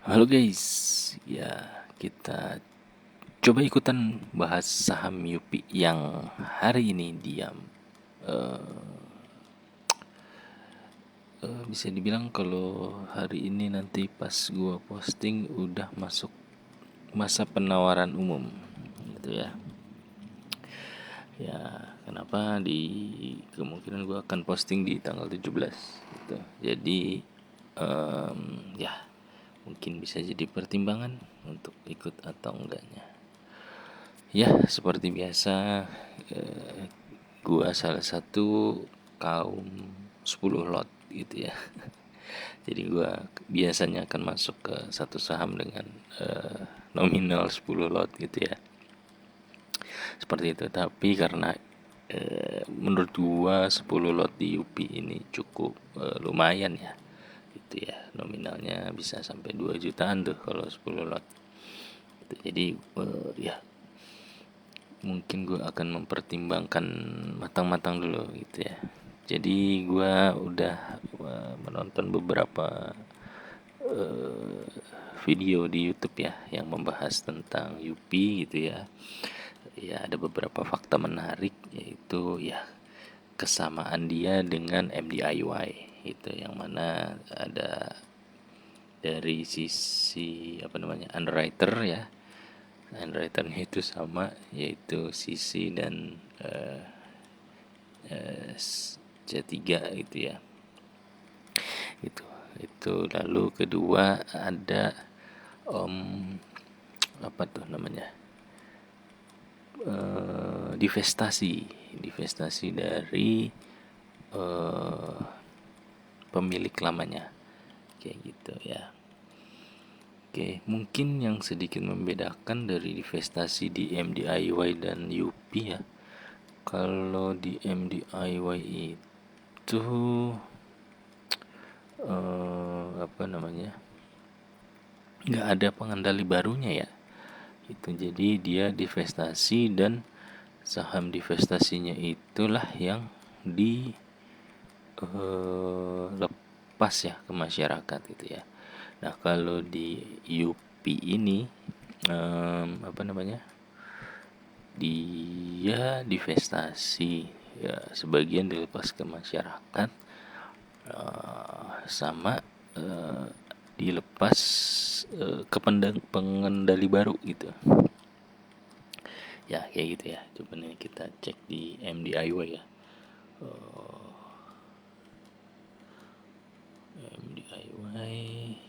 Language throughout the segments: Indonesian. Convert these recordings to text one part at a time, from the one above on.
Halo guys, ya kita coba ikutan bahas saham Yupi yang hari ini diam. Bisa dibilang kalau hari ini nanti pas gua posting udah masuk masa penawaran umum, gitu ya. Ya, kenapa di kemungkinan gua akan posting di tanggal 17 gitu. Jadi ya mungkin bisa jadi pertimbangan untuk ikut atau enggaknya. Ya, seperti biasa, eh, gua salah satu kaum 10 lot gitu ya. Jadi gua biasanya akan masuk ke satu saham dengan nominal 10 lot gitu ya. Seperti itu. Tapi karena menurut gua 10 lot di UPI ini cukup lumayan ya. Gitu ya. Nominalnya bisa sampai 2 jutaan tuh kalau 10 lot. Gitu. Jadi ya mungkin gue akan mempertimbangkan matang-matang dulu gitu ya. Jadi gue udah menonton beberapa uh, video di YouTube ya yang membahas tentang Yupi gitu ya. Ya ada beberapa fakta menarik, yaitu ya kesamaan dia dengan MDIY itu, yang mana ada dari sisi apa namanya underwriter ya. Underwriternya itu sama, yaitu CC dan C3 gitu ya. Itu lalu kedua ada apa tuh namanya, divestasi dari pemilik lamanya kayak gitu ya. Oke, mungkin yang sedikit membedakan dari divestasi di MDIY dan UP ya. Kalau di MDIY itu apa namanya, nggak ada pengendali barunya ya. Itu jadi dia divestasi dan saham divestasinya itulah yang dilepas ya ke masyarakat gitu ya. Nah kalau di UP ini apa namanya, dia divestasi ya, sebagian dilepas ke masyarakat, sama dilepas ke pengendali baru gitu ya, kayak gitu ya. Coba nih kita cek di MDIY ya. MDIY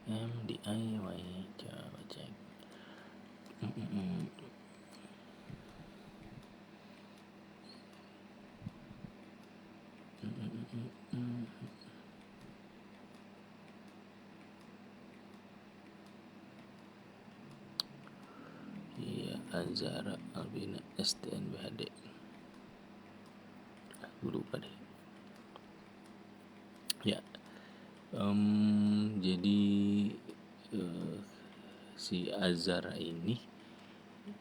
MDIY coba cek. Iya, Azara Albina STNBHD, gue lupa deh ya. Jadi si Azara ini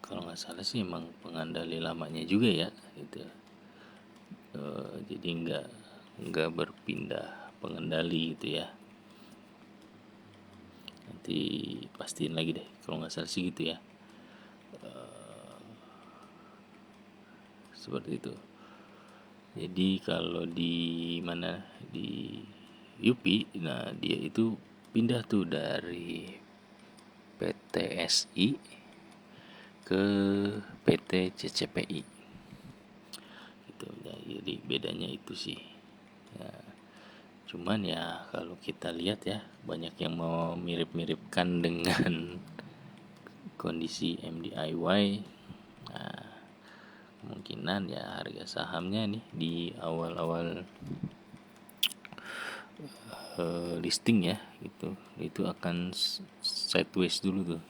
kalau nggak salah sih emang pengendali lamanya juga ya gitu. Jadi nggak berpindah pengendali gitu ya. Nanti pastiin lagi deh kalau nggak salah sih gitu ya. Seperti itu. Jadi kalau di mana, di Yupi, nah dia itu pindah tuh dari PTSI ke PT CCPI gitu ya. Jadi bedanya itu sih ya. Cuman ya kalau kita lihat ya, banyak yang mau mirip-miripkan dengan kondisi MDIY. Nah kemungkinan ya harga sahamnya nih di awal-awal listing ya gitu, itu akan sideways dulu tuh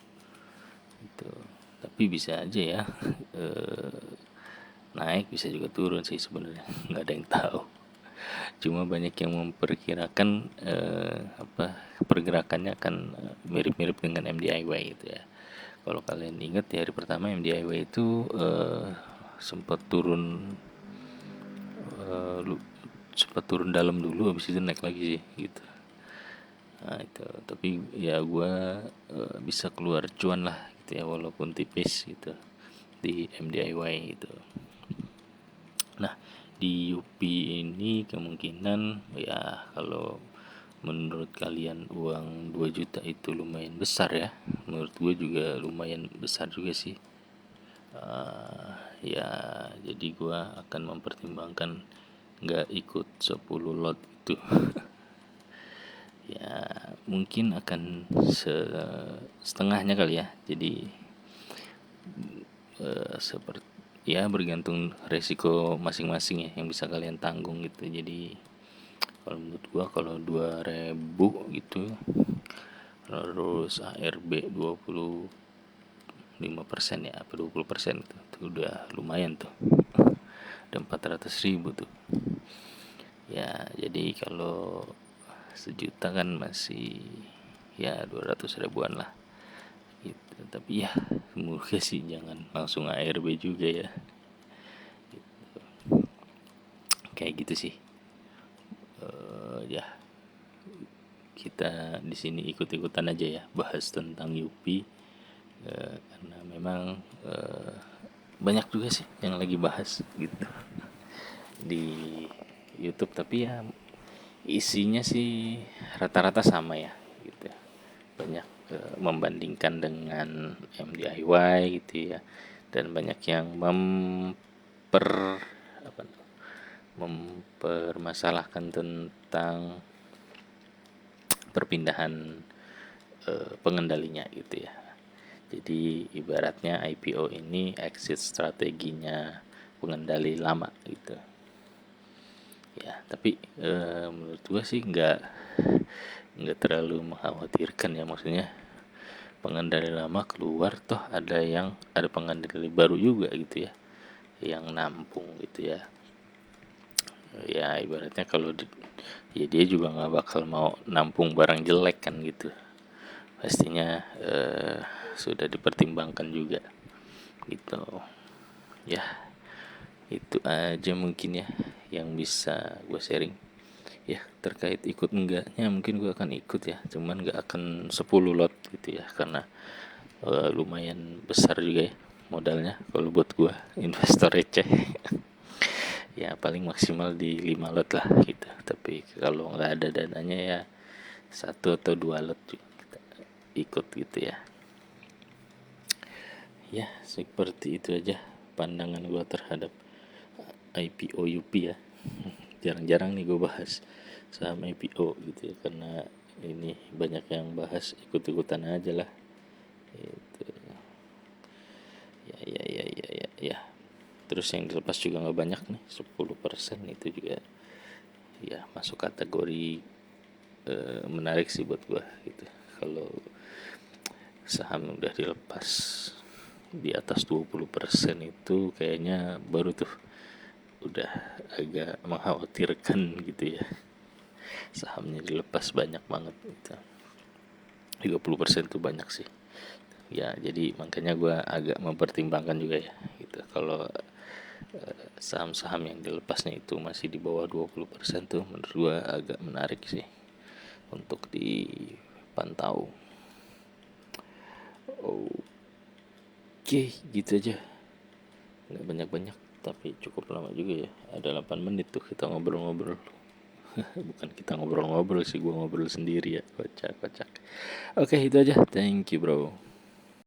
gitu. Tapi bisa aja ya naik, bisa juga turun sih sebenarnya. Nggak ada yang tahu. Cuma banyak yang memperkirakan apa pergerakannya akan mirip-mirip dengan MDIY gitu ya. Kalau kalian ingat di hari pertama MDIY itu sempat turun, sempat turun dalam dulu, habis itu naik lagi sih gitu. Nah, itu tapi ya gue bisa keluar cuan lah gitu ya, walaupun tipis gitu di MDIY gitu. Nah, di UPI ini kemungkinan ya, kalau menurut kalian uang 2 juta itu lumayan besar ya, menurut gue juga lumayan besar juga sih. Ya jadi gue akan mempertimbangkan nggak ikut 10 lot itu. Ya mungkin akan setengahnya kali ya, jadi seperti ya bergantung resiko masing-masing ya yang bisa kalian tanggung gitu. Jadi kalau menurut gua, kalau 2.000 gitu, terus ARB 25% ya, apa 20% tuh udah lumayan tuh, udah 400.000 tuh ya. Jadi kalau sejuta kan masih ya 200 ribuan lah gitu. Tapi ya semoga sih jangan langsung ARB juga ya, kayak gitu sih. Ya kita di sini ikut-ikutan aja ya bahas tentang Yupi, karena memang banyak juga sih yang lagi bahas gitu di YouTube. Tapi ya isinya sih rata-rata sama ya gitu, banyak membandingkan dengan MDIY gitu ya, dan banyak yang apa, mempermasalahkan tentang perpindahan pengendalinya gitu ya. Jadi ibaratnya IPO ini exit strateginya pengendali lama gitu ya. Tapi menurut gua sih nggak terlalu mengkhawatirkan ya, maksudnya pengendali lama keluar, toh ada pengendali baru juga gitu ya yang nampung gitu ya. Ya ibaratnya kalau ya dia juga nggak bakal mau nampung barang jelek kan gitu, pastinya sudah dipertimbangkan juga gitu ya. Itu aja mungkin ya yang bisa gue sharing ya terkait ikut enggaknya. Mungkin gue akan ikut ya, cuman nggak akan 10 lot gitu ya, karena lumayan besar juga ya modalnya kalau buat gue investor receh. Ya paling maksimal di 5 lot lah gitu, tapi kalau nggak ada dananya ya 1 atau 2 lot juga kita ikut gitu ya. Ya seperti itu aja pandangan gue terhadap IPO UP ya. Jarang-jarang nih gue bahas saham IPO gitu ya, karena ini banyak yang bahas, ikut-ikutan aja lah itu. Ya terus yang dilepas juga nggak banyak nih, 10% itu juga ya masuk kategori menarik sih buat gue gitu. Kalau saham udah dilepas di atas 20% itu kayaknya baru tuh udah agak mengkhawatirkan gitu ya. Sahamnya dilepas banyak banget gitu, 30% tuh banyak sih ya. Jadi makanya gue agak mempertimbangkan juga ya gitu. Kalau saham-saham yang dilepasnya itu masih di bawah 20% tuh menurut gue agak menarik sih untuk dipantau. Oke gitu aja, nggak banyak-banyak tapi cukup lama juga ya, ada 8 menit tuh kita ngobrol-ngobrol. Bukan kita ngobrol-ngobrol sih, gue ngobrol sendiri ya, kocak-kocak. Oke itu aja, thank you bro.